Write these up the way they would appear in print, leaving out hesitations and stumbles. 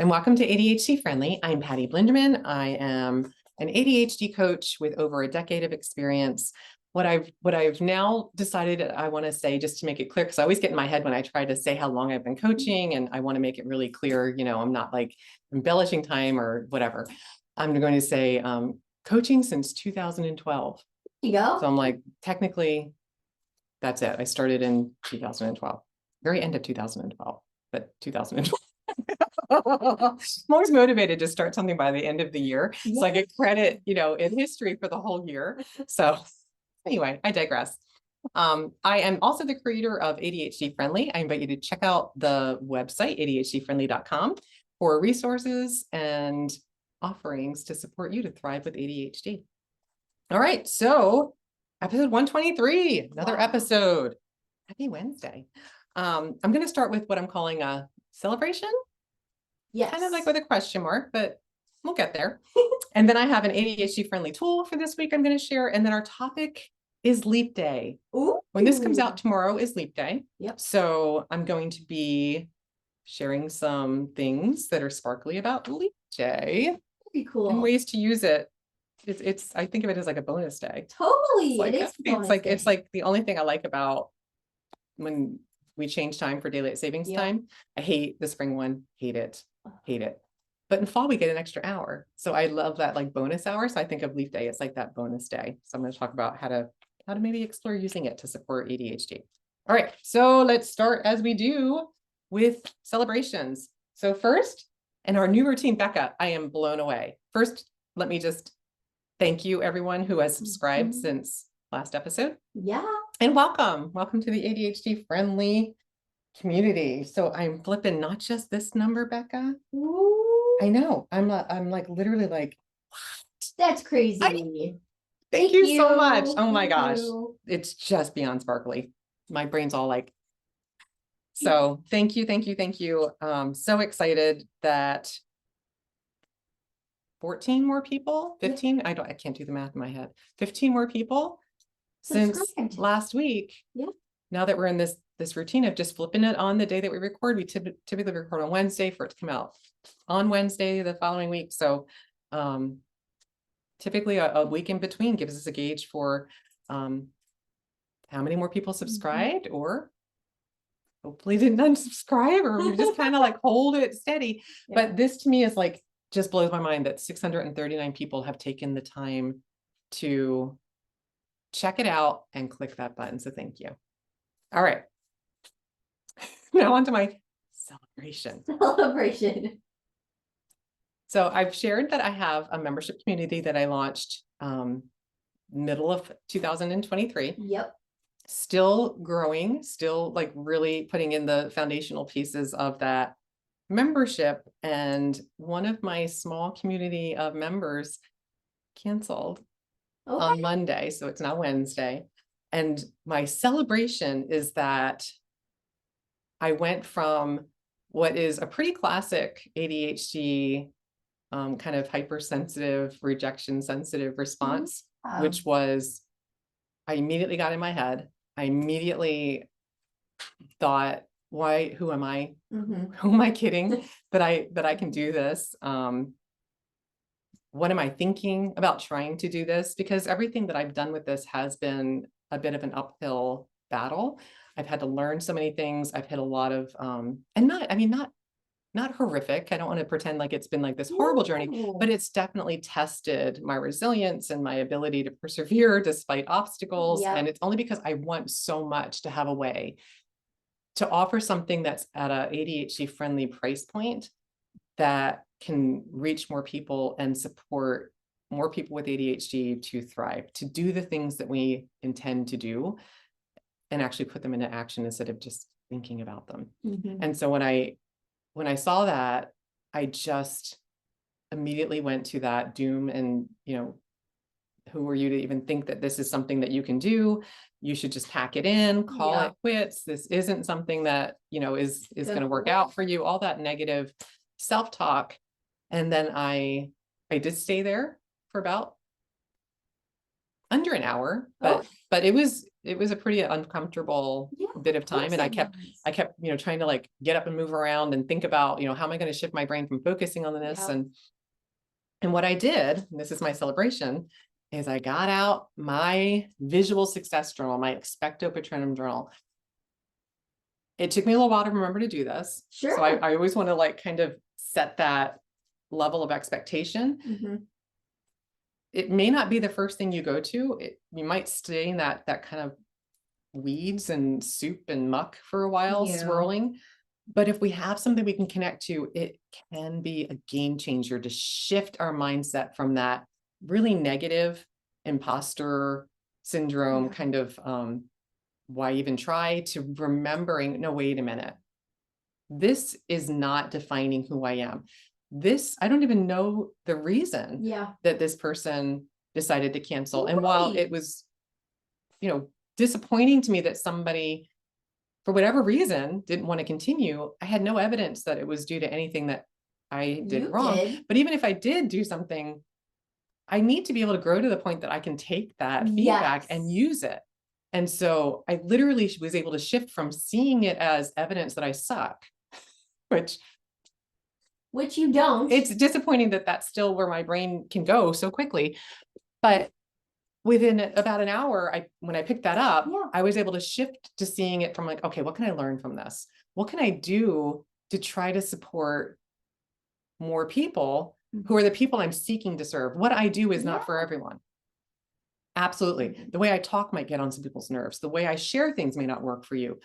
and welcome to ADHD Friendly. I'm Patty Blinderman. I am an ADHD coach with over a decade of experience. What I've now decided I want to say, just to make it clear, because I always get in my head when I try to say how long I've been coaching, and I want to make it really clear, I'm not like embellishing time or whatever. I'm going to say coaching since 2012. There you go. So I'm like, technically, that's it. I started in 2012, very end of 2012, but 2012. I'm always motivated to start something by the end of the year. So I get credit, in history for the whole year. So anyway, I digress. I am also the creator of ADHD Friendly. I invite you to check out the website, ADHDfriendly.com, for resources and offerings to support you to thrive with ADHD. All right, so episode 123, another episode. Happy Wednesday. I'm going to start with what I'm calling a celebration. Yes. Kind of like with a question mark, but we'll get there. And then I have an ADHD friendly tool for this week I'm going to share. And then our topic is Leap Day. Ooh. When this comes out tomorrow is Leap Day. Yep. So I'm going to be sharing some things that are sparkly about Leap Day. Pretty cool. And ways to use it. It's I think of it as like a bonus day. Totally. It's like the only thing I like about when we change time for daylight savings time. I hate the spring one, hate it. But in fall, we get an extra hour. So I love that like bonus hour. So I think of Leap Day, it's like that bonus day. So I'm going to talk about how to maybe explore using it to support ADHD. All right, so let's start as we do with celebrations. So first, in our new routine, Becca, I am blown away. First, let me just thank you everyone who has subscribed since last episode. Yeah. And welcome to the ADHD friendly community. So I'm flipping not just this number, Becca. Ooh. I know. I'm like literally like, what? That's crazy. Thank you so much. Oh my gosh. It's just beyond sparkly. My brain's all like, so thank you. So excited that 14 more people, 15. I can't do the math in my head. 15 more people since last week. Yeah. Now that we're in this routine of just flipping it on the day that we record, we typically record on Wednesday for it to come out on Wednesday the following week. So typically a week in between gives us a gauge for how many more people subscribed or hopefully didn't unsubscribe, or we just kind of like hold it steady. Yeah. But this to me is like, just blows my mind that 639 people have taken the time to check it out and click that button. So thank you. All right. Now on to my celebration. So I've shared that I have a membership community that I launched middle of 2023. Yep. Still growing, still like really putting in the foundational pieces of that membership. And one of my small community of members canceled on Monday. So it's now Wednesday. And my celebration is that I went from what is a pretty classic ADHD kind of hypersensitive, rejection sensitive response, which was, I immediately got in my head. I immediately thought, who am I? Who am I kidding that I can do this? What am I thinking about trying to do this? Because everything that I've done with this has been a bit of an uphill battle. I've had to learn so many things. I've hit a lot of, and not horrific. I don't want to pretend like it's been like this horrible journey, but it's definitely tested my resilience and my ability to persevere despite obstacles. Yep. And it's only because I want so much to have a way to offer something that's at a ADHD friendly price point that can reach more people and support more people with ADHD to thrive, to do the things that we intend to do and actually put them into action instead of just thinking about them. And so when I saw that, I just immediately went to that doom and, who are you to even think that this is something that you can do? You should just pack it in, call it quits. This isn't something that, is going to work out for you, all that negative self-talk. And then I did stay there for about under an hour, but it was a pretty uncomfortable bit of time. And I kept, you know, trying to like get up and move around and think about, you know, how am I going to shift my brain from focusing on this? And what I did, and this is my celebration, is I got out my visual success journal, my expecto patronum journal. It took me a little while to remember to do this. Sure. So I always want to like kind of set that level of expectation. It may not be the first thing you go to. You might stay in that kind of weeds and soup and muck for a while, swirling. But if we have something we can connect to, it can be a game changer to shift our mindset from that really negative imposter syndrome kind of why even try, to remembering, no, wait a minute. This is not defining who I am. I don't even know the reason that this person decided to cancel. And while it was, you know, disappointing to me that somebody, for whatever reason, didn't want to continue, I had no evidence that it was due to anything that I did wrong. But even if I did do something, I need to be able to grow to the point that I can take that feedback and use it. And so I literally was able to shift from seeing it as evidence that I suck, which you don't. It's disappointing that that's still where my brain can go so quickly. But within about an hour, when I picked that up, I was able to shift to seeing it from like, okay, what can I learn from this? What can I do to try to support more people who are the people I'm seeking to serve? What I do is not for everyone. Absolutely. The way I talk might get on some people's nerves. The way I share things may not work for you.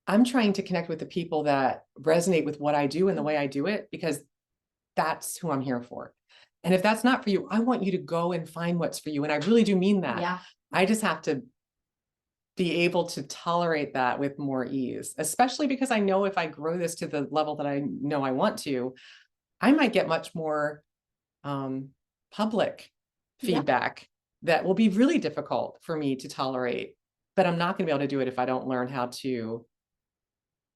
I'm trying to connect with the people that resonate with what I do and the way I do it, because that's who I'm here for. And if that's not for you, I want you to go and find what's for you. And I really do mean that. I just have to be able to tolerate that with more ease, especially because I know if I grow this to the level that I know I want to, I might get much more public feedback that will be really difficult for me to tolerate. But I'm not going to be able to do it if I don't learn how to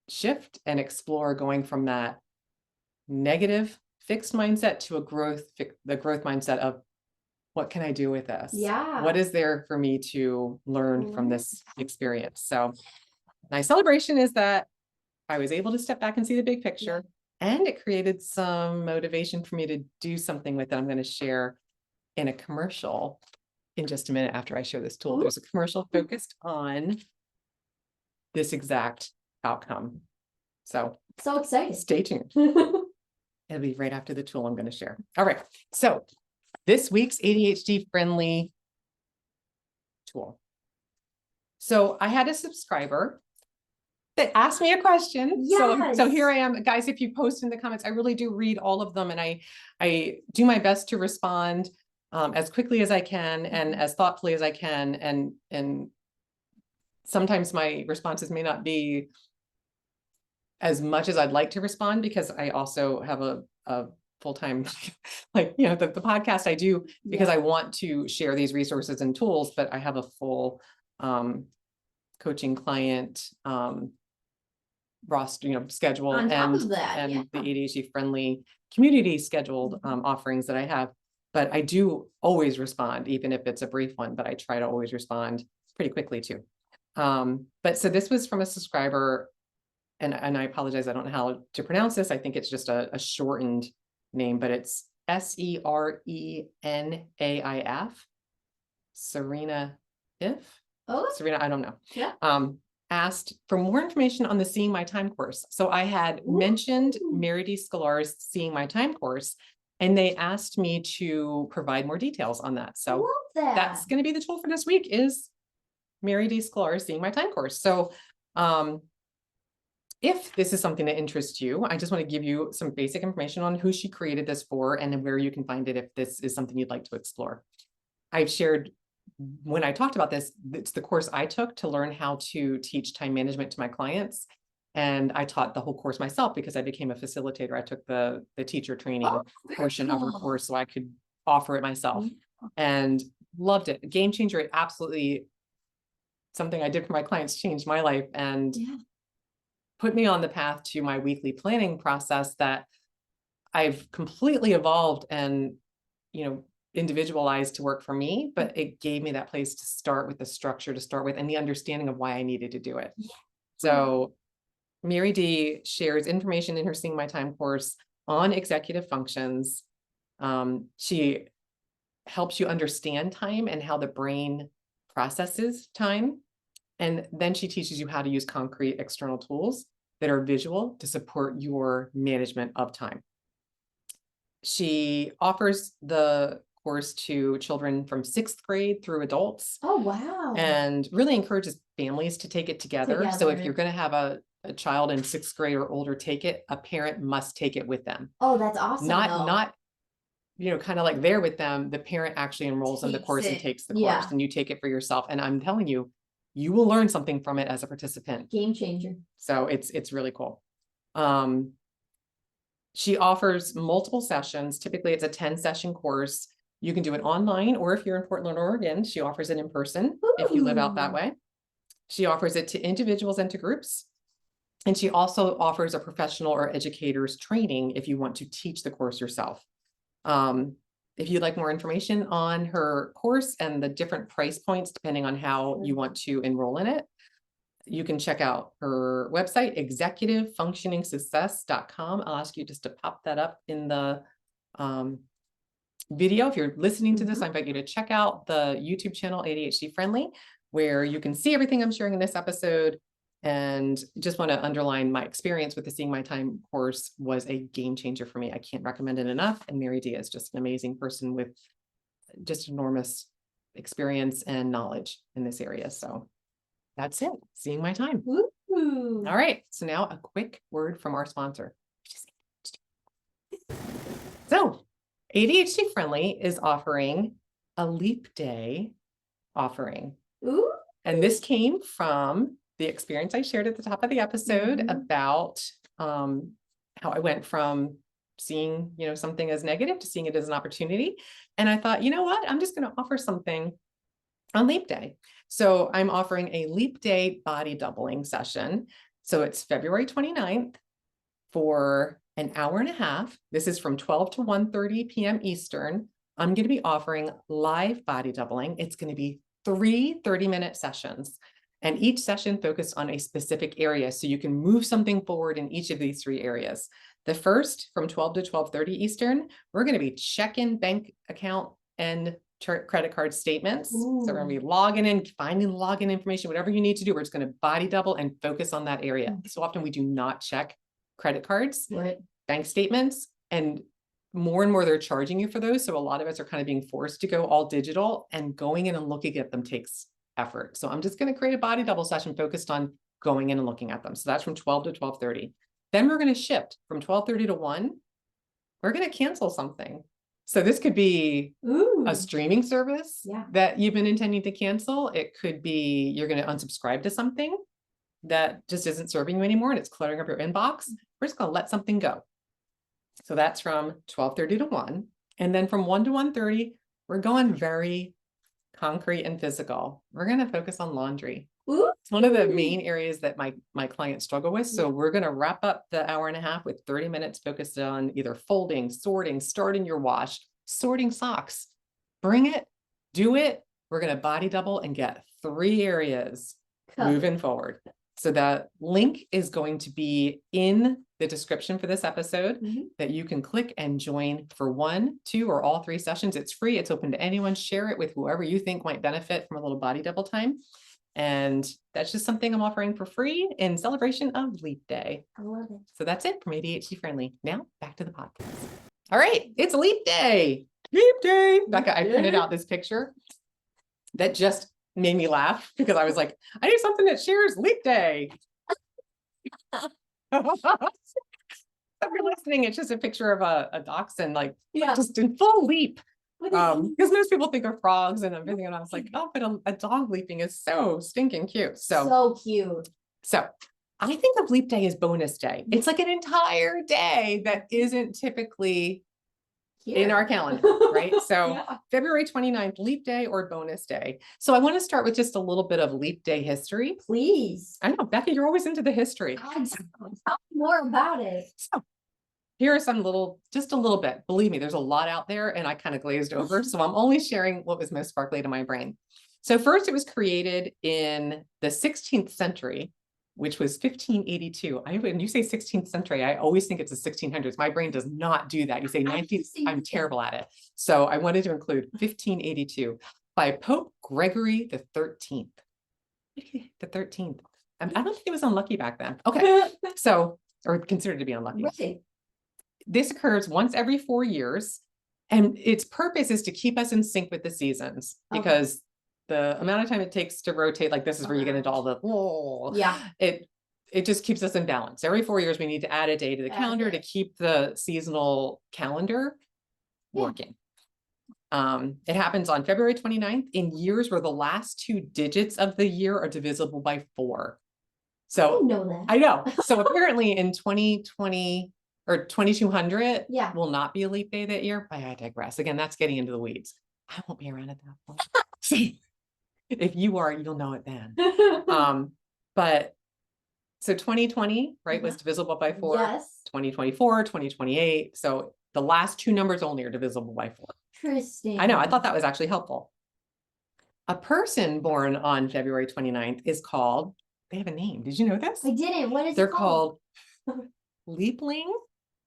shift and explore, going from that negative fixed mindset to the growth mindset of, what can I do with this? What is there for me to learn from this experience? So my celebration is that I was able to step back and see the big picture, and it created some motivation for me to do something with it. I'm going to share in a commercial in just a minute after I share this tool. There's a commercial focused on this exact outcome. So excited. Stay tuned. It'll be right after the tool I'm going to share. All right. So this week's ADHD friendly tool. So I had a subscriber that asked me a question. So here I am, guys. If you post in the comments, I really do read all of them, and I do my best to respond as quickly as I can and as thoughtfully as I can. And sometimes my responses may not be as much as I'd like to respond, because I also have a full-time, like, you know, the podcast I do because I want to share these resources and tools, but I have a full coaching client roster, you know, schedule, and the ADHD friendly community scheduled offerings that I have. But I do always respond, even if it's a brief one, but I try to always respond pretty quickly too. But so this was from a subscriber, and I apologize, I don't know how to pronounce this. I think it's just a shortened name, but it's Serenaif. Serena, Serena, I don't know. Asked for more information on the Seeing My Time course. So I had mentioned Mary D. Scalar's Seeing My Time course, and they asked me to provide more details on that. So that's going to be the tool for this week, is Mary D. Scalar's Seeing My Time course. So if this is something that interests you, I just want to give you some basic information on who she created this for and where you can find it if this is something you'd like to explore. I've shared, when I talked about this, it's the course I took to learn how to teach time management to my clients. And I taught the whole course myself because I became a facilitator. I took the teacher training portion of her course so I could offer it myself, and loved it. Game changer. It absolutely, something I did for my clients, changed my life and put me on the path to my weekly planning process that I've completely evolved and, you know, individualized to work for me, but it gave me that place to start with, the structure to start with, and the understanding of why I needed to do it. So Mary D shares information in her Seeing My Time course on executive functions. She helps you understand time and how the brain processes time. And then she teaches you how to use concrete external tools that are visual to support your management of time. She offers the course to children from 6th grade through adults. Oh, wow. And really encourages families to take it together. So if you're going to have a child in 6th grade or older take it, a parent must take it with them. Oh, that's awesome. Not kind of like there with them. The parent actually enrolls in the course and takes the course, and you take it for yourself. And I'm telling you, you will learn something from it as a participant. Game changer. So it's really cool. She offers multiple sessions. Typically it's a 10-session course. You can do it online, or if you're in Portland, Oregon, she offers it in person. If you live out that way. She offers it to individuals and to groups. And she also offers a professional or educator's training if you want to teach the course yourself. If you'd like more information on her course and the different price points, depending on how you want to enroll in it, you can check out her website, executivefunctioningsuccess.com. I'll ask you just to pop that up in the video. If you're listening to this, I invite you to check out the YouTube channel, ADHD Friendly, where you can see everything I'm sharing in this episode. And just want to underline my experience with the Seeing My Time course was a game changer for me. I can't recommend it enough. And Mary D is just an amazing person with just enormous experience and knowledge in this area. So that's it. Seeing My Time. Woo-hoo. All right. So now a quick word from our sponsor. So ADHD Friendly is offering a leap day offering. Ooh. And this came from the experience I shared at the top of the episode about how I went from seeing, something as negative to seeing it as an opportunity. And I thought, you know what, I'm just going to offer something on Leap Day. So I'm offering a Leap Day body doubling session. So it's February 29th for an hour and a half. This is from 12 to 1:30 p.m. Eastern. I'm going to be offering live body doubling. It's going to be 3 30-minute sessions. And each session focused on a specific area. So you can move something forward in each of these 3 areas. The first, from 12 to 12:30 Eastern, we're going to be checking bank account and credit card statements. Ooh. So we're going to be logging in, finding login information, whatever you need to do. We're just going to body double and focus on that area. So often we do not check credit cards, bank statements, and more they're charging you for those. So a lot of us are kind of being forced to go all digital, and going in and looking at them takes effort. So I'm just going to create a body double session focused on going in and looking at them. So that's from 12 to 12:30. Then we're going to shift from 12:30 to 1. We're going to cancel something. So this could be a streaming service that you've been intending to cancel. It could be you're going to unsubscribe to something that just isn't serving you anymore and it's cluttering up your inbox. We're just going to let something go. So that's from 12:30 to 1. And then from 1 to 1:30, we're going very concrete and physical. We're going to focus on laundry. It's one of the main areas that my clients struggle with. So we're going to wrap up the hour and a half with 30 minutes focused on either folding, sorting, starting your wash, sorting socks. Bring it, do it. We're going to body double and get 3 areas moving forward. So the link is going to be in the description for this episode that you can click and join for 1, 2, or all 3 sessions. It's free. It's open to anyone. Share it with whoever you think might benefit from a little body double time. And that's just something I'm offering for free in celebration of Leap Day. I love it. So that's it from ADHD Friendly. Now back to the podcast. All right, it's Leap Day. Leap Day. Becca, I printed out this picture that just made me laugh because I was like, I need something that shares Leap Day. If you're listening, it's just a picture of a dachshund, just in full leap. Because most people think of frogs and everything, and I was like, oh, but a dog leaping is so stinking cute. So cute. So I think of Leap Day as bonus day. It's like an entire day that isn't typically in our calendar, right? So February 29th, Leap Day or bonus day. So I want to start with just a little bit of Leap Day history. Please. I know, Becca, you're always into the history. Tell me more about it. So here are some just a little bit. Believe me, there's a lot out there and I kind of glazed over. So I'm only sharing what was most sparkly to my brain. So first it was created in the 16th century, which was 1582. When you say 16th century, I always think it's the 1600s. My brain does not do that. You say 19th, I'm terrible at it. So I wanted to include 1582 by Pope Gregory the 13th. The 13th. I don't think it was unlucky back then. Okay, so, or considered to be unlucky. Right. This occurs once every 4 years, and its purpose is to keep us in sync with the seasons, because the amount of time it takes to rotate, like this is where you get into all the, Yeah. It just keeps us in balance. Every 4 years, we need to add a day to the calendar to keep the seasonal calendar working. It happens on February 29th in years where the last 2 digits of the year are divisible by 4. I So didn't know that. I know. So apparently in 2020 or 2200, Yeah. will not be a leap day that year. I digress. Again, that's getting into the weeds. I won't be around at that point. If you are, you'll know it then. But so 2020, right, was divisible by 4. Yes. 2024, 2028. So the last 2 numbers only are divisible by 4. Interesting. I know. I thought that was actually helpful. A person born on February 29th is called, they have a name. Did you know this? I didn't. What is They're it called? leapling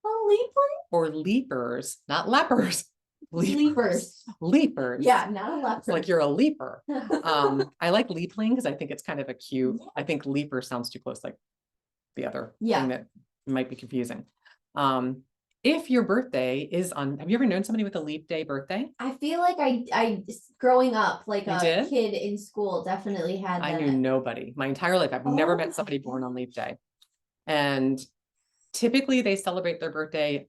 Oh, leapling? or leapers, not lepers. Leapers. Leapers. Yeah, not a leopard. Like you're a leaper. I like leapling because I think it's kind of a cute, I think leaper sounds too close, like the other thing that might be confusing. If your birthday is on, have you ever known somebody with a leap day birthday? I feel like I growing up, like You a did? kid in school definitely had I that. knew nobody my entire life. I've never met my somebody born on leap day. And typically they celebrate their birthday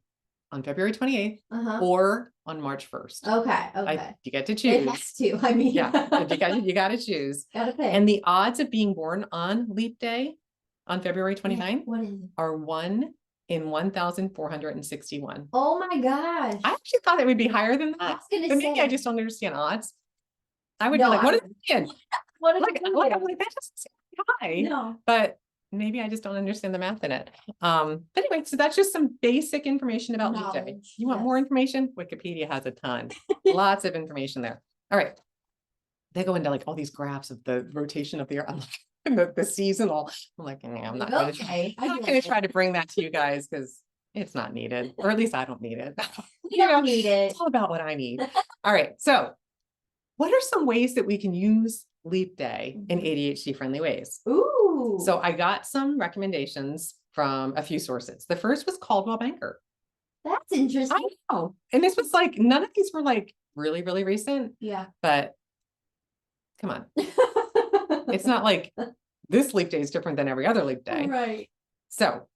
on February 28th or on March 1st. Okay. You get to It choose. has to. I mean, Yeah, you got to choose. Gotta pick. And the odds of being born on leap day on February 29th What is it? are 1 in 1,461. Oh my gosh. I actually thought it would be higher than that. I was gonna But maybe say. I just don't understand odds. I would No, be like, what is it? What is Like, it? I'm like, that doesn't seem high. No. But maybe I just don't understand the math in it. But anyway, so that's just some basic information about leap day. Knowledge, You want more information? Wikipedia has a ton. Lots of information there. All right. They go into like all these graphs of the rotation of the earth. I'm like, and the seasonal. I'm like, I'm not going to try to bring that to you guys because it's not needed, or at least I don't need it. We don't need it. It's all about what I need. All right. So what are some ways that we can use leap day in ADHD friendly ways? Ooh. So I got some recommendations from a few sources. The first was Caldwell Banker. That's interesting. I know. And this was like, none of these were like really, really recent. Yeah. But come on. It's not like this leap day is different than every other leap day. Right. So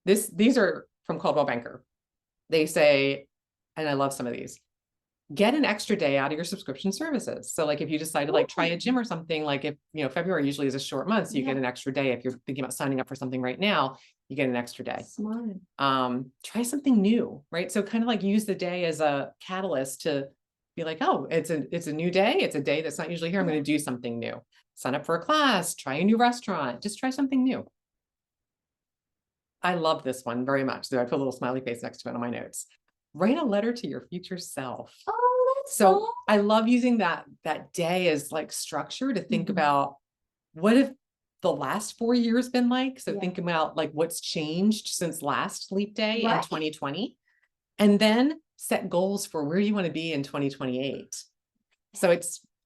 these are from Caldwell Banker. They say, and I love some of these, get an extra day out of your subscription services. So like if you decide to like try a gym or something, like if, February usually is a short month, so you get an extra day. If you're thinking about signing up for something right now, you get an extra day. Smart. Try something new, right? So kind of like use the day as a catalyst to be like, oh, it's a new day. It's a day that's not usually here. I'm going to do something new. Sign up for a class, try a new restaurant, just try something new. I love this one very much. So I put a little smiley face next to it on my notes. Write a letter to your future self. Oh, that's so cool. I love using that day as like structure to think about what have the last 4 years been like. So think about like what's changed since last leap day in 2020, and then set goals for where you want to be in 2028. So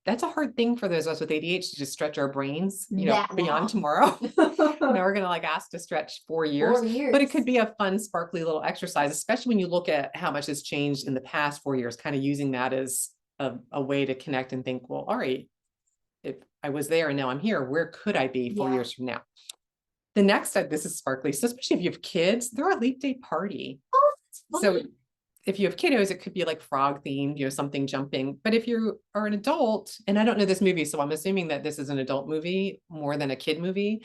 that's a hard thing for those of us with ADHD to stretch our brains, beyond tomorrow. Now we're going to like ask to stretch 4 years, but it could be a fun, sparkly little exercise, especially when you look at how much has changed in the past 4 years, kind of using that as a way to connect and think, well, all right, if I was there and now I'm here, where could I be 4 years from now? The next, this is sparkly. So especially if you have kids, they're a leap day party. Oh, that's so if you have kiddos, it could be like frog themed, something jumping. But if you are an adult, and I don't know this movie, so I'm assuming that this is an adult movie more than a kid movie,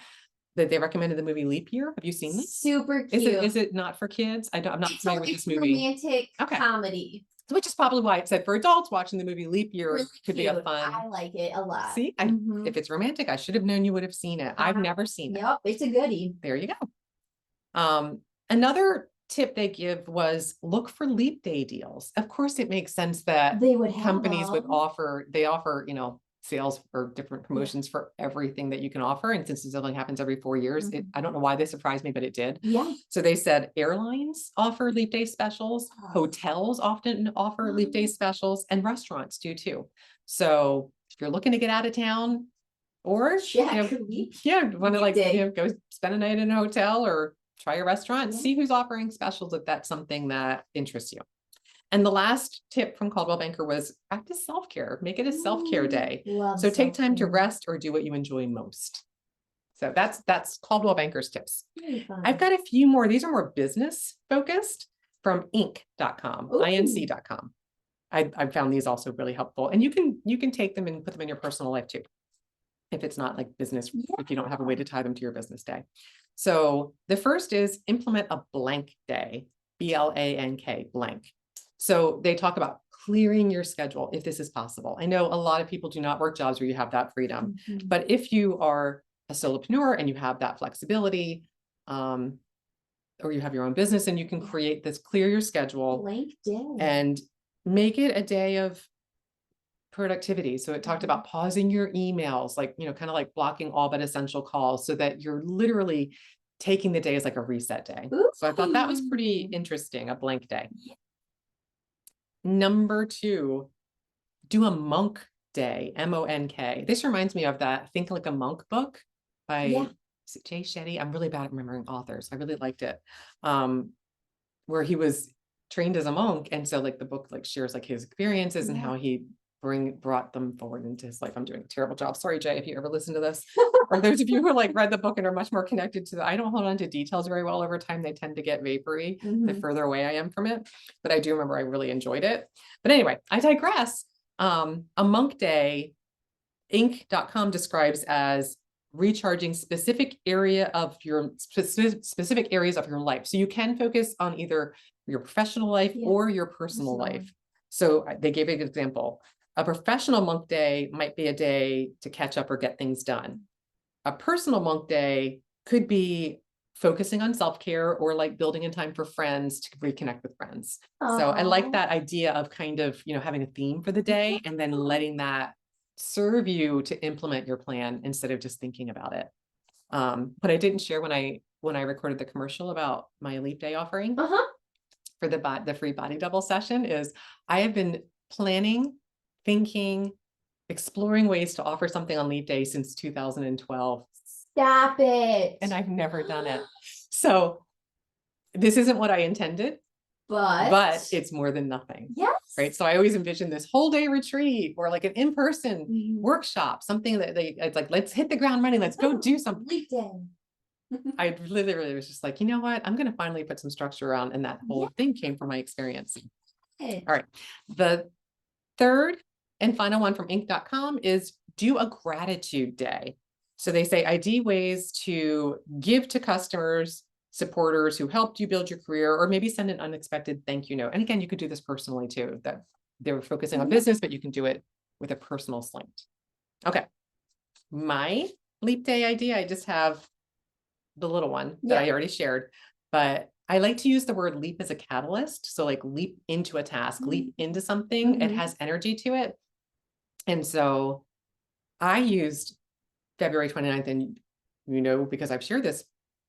that they recommended the movie Leap Year. Have you seen this? Super cute. Is it not for kids? I'm not familiar with this movie. Romantic comedy. Which is probably why it said for adults watching the movie Leap Year really could be a fun. I like it a lot. See, if it's romantic, I should have known you would have seen it. I've never seen it. Yep, it's a goodie. There you go. Another tip they give was look for leap day deals. Of course, it makes sense that They would have companies would them. offer, sales or different promotions for everything that you can offer. And since this only happens every 4 years, I don't know why this surprised me, but it did. Yeah. So they said airlines offer leap day specials, Oh. hotels often offer leap day specials, and restaurants do too. So if you're looking to get out of town, or Check. want to like go spend a night in a hotel or try a restaurant, Yeah. see who's offering specials if that's something that interests you. And the last tip from Caldwell Banker was practice self-care. Make it a self-care day. So take time to rest or do what you enjoy most. So that's Caldwell Banker's tips. I've got a few more. These are more business focused from inc.com, inc.com. I found these also really helpful. And you can take them and put them in your personal life too, if it's not like business, if you don't have a way to tie them to your business day. So the first is implement a blank day, BLANK, blank. So they talk about clearing your schedule if this is possible. I know a lot of people do not work jobs where you have that freedom, but if you are a solopreneur and you have that flexibility, or you have your own business and you can create this, clear your schedule Blank day and make it a day of productivity. So it talked about pausing your emails, like, kind of like blocking all but essential calls so that you're literally taking the day as like a reset day. So I thought that was pretty interesting, a blank day. Number 2, do a monk day, MONK. This reminds me of that Think Like a Monk book by Jay Shetty. I'm really bad at remembering authors. I really liked it. Where he was trained as a monk. And so like the book like shares like his experiences and how he brought them forward into his life. I'm doing a terrible job. Sorry, Jay, if you ever listen to this. Or those of you who like read the book and are much more connected to I don't hold on to details very well over time. They tend to get vapory the further away I am from it. But I do remember I really enjoyed it. But anyway, I digress. A monk day, inc.com describes as recharging specific areas of your life. So you can focus on either your professional life or your personal life. So they gave an example. A professional monk day might be a day to catch up or get things done. A personal monk day could be focusing on self-care or like building in time for friends to reconnect with friends. So I like that idea of kind of, having a theme for the day and then letting that serve you to implement your plan instead of just thinking about it. But I didn't share when I recorded the commercial about my Leap Day offering for the free body double session is I have been planning, thinking, exploring ways to offer something on Leap Day since 2012. Stop it. And I've never done it. So this isn't what I intended, but it's more than nothing. Yes. Right. So I always envision this whole day retreat or like an in-person workshop, something that it's like, let's hit the ground running. Let's go do something. Leap Day. I literally was just like, you know what? I'm going to finally put some structure around. And that whole thing came from my experience. All right. The third and final one from inc.com is do a gratitude day. So they say ID ways to give to customers, supporters who helped you build your career, or maybe send an unexpected thank you note. And again, you could do this personally too, that they were focusing on business, but you can do it with a personal slant. Okay. My Leap Day idea, I just have the little one that I already shared, but I like to use the word leap as a catalyst. So like leap into a task, leap into something, it has energy to it. And so I used February 29th, and because I've shared this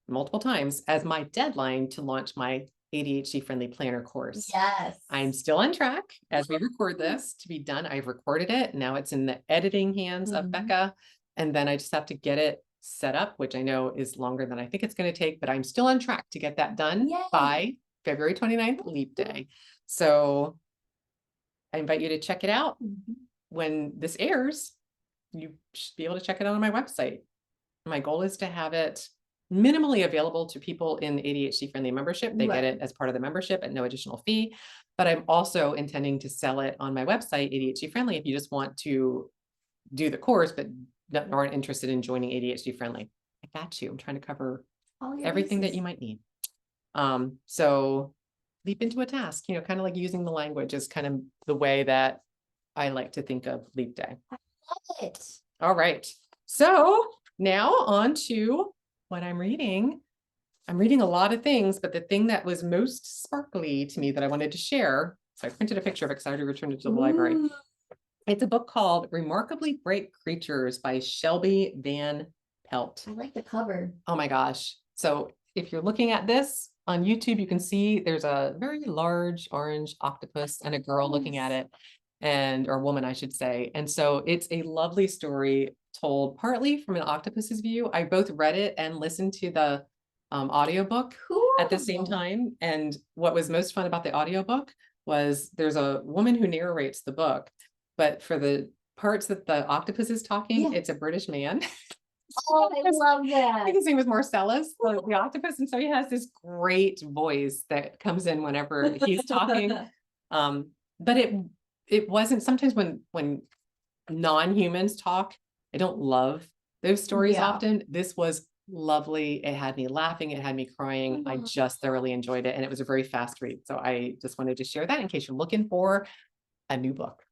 multiple times, as my deadline to launch my ADHD Friendly Planner course. Yes. I'm still on track as we record this to be done. I've recorded it. Now it's in the editing hands of Becca. And then I just have to get it set up, which I know is longer than I think it's going to take, but I'm still on track to get that done by February 29th, Leap Day. So I invite you to check it out. When this airs, you should be able to check it out on my website. My goal is to have it minimally available to people in ADHD Friendly membership. They get it as part of the membership at no additional fee, but I'm also intending to sell it on my website, ADHD Friendly, if you just want to do the course, but aren't interested in joining ADHD Friendly. I got you. I'm trying to cover everything that you might need. So leap into a task, kind of like using the language is kind of the way that I like to think of Leap Day. I love it. All right. So now on to what I'm reading I'm reading a lot of things, but the thing that was most sparkly to me that I wanted to share, so I printed a picture of it because I already returned it to the library. Ooh, It's a book called Remarkably Bright Creatures by Shelby Van Pelt. I like the cover. Oh my gosh. So if you're looking at this on YouTube, you can see there's a very large orange octopus and a girl looking at it, or woman, I should say. And so it's a lovely story told partly from an octopus's view. I both read it and listened to the audiobook at the same Cool. time. And what was most fun about the audiobook was there's a woman who narrates the book, but for the parts that the octopus is talking, Yeah. it's a British man. Oh, I love that. His name was Marcellus, the octopus, and so he has this great voice that comes in whenever he's talking. But it wasn't, sometimes when non-humans talk, I don't love those stories Yeah. often. This was lovely. It had me laughing, it had me crying. I just thoroughly enjoyed it, and it was a very fast read. So I just wanted to share that in case you're looking for a new book.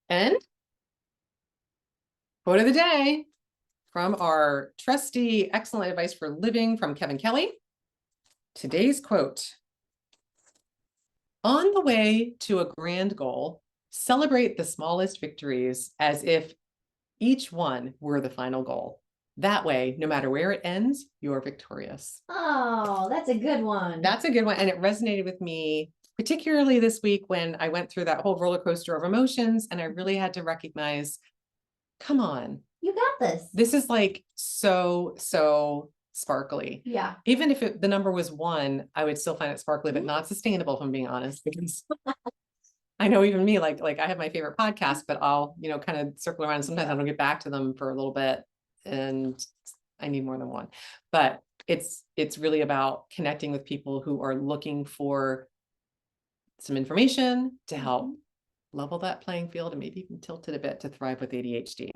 And quote of the day from our trusty Excellent Advice for Living from Kevin Kelly. Today's quote: on the way to a grand goal, celebrate the smallest victories as if each one were the final goal. That way, no matter where it ends, you're victorious. Oh, that's a good one. That's a good one. And it resonated with me, particularly this week when I went through that whole roller coaster of emotions and I really had to recognize, come on, You got this. this is like so sparkly. Yeah. Even if the number was 1, I would still find it sparkly, but not sustainable, if I'm being honest, because I know even me, like I have my favorite podcast, but I'll, kind of circle around. Sometimes I don't get back to them for a little bit and I need more than 1. But it's really about connecting with people who are looking for some information to help level that playing field and maybe even tilt it a bit to thrive with ADHD.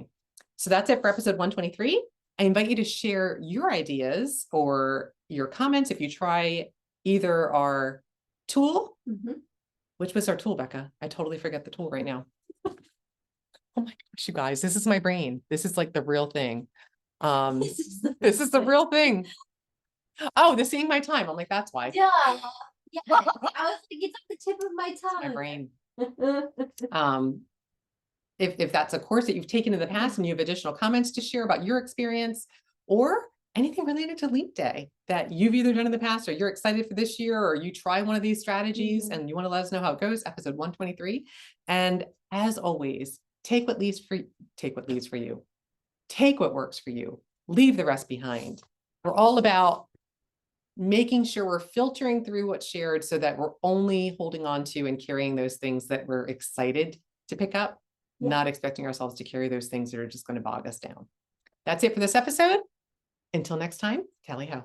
So that's it for episode 123. I invite you to share your ideas or your comments if you try either our tool. Which was our tool, Becca? I totally forget the tool right now. Oh my gosh, you guys, this is my brain. This is like the real thing. This is the real thing. Oh, the seeing my time. I'm like, that's why. Yeah. Yeah. I was like, it's on the tip of my tongue. My brain. If that's a course that you've taken in the past and you have additional comments to share about your experience or anything related to Leap Day that you've either done in the past or you're excited for this year, or you try one of these strategies and you want to let us know how it goes, episode 123. And as always, take what leads for you. Take what works for you. Leave the rest behind. We're all about making sure we're filtering through what's shared so that we're only holding on to and carrying those things that we're excited to pick up, not expecting ourselves to carry those things that are just going to bog us down. That's it for this episode. Until next time, tally ho.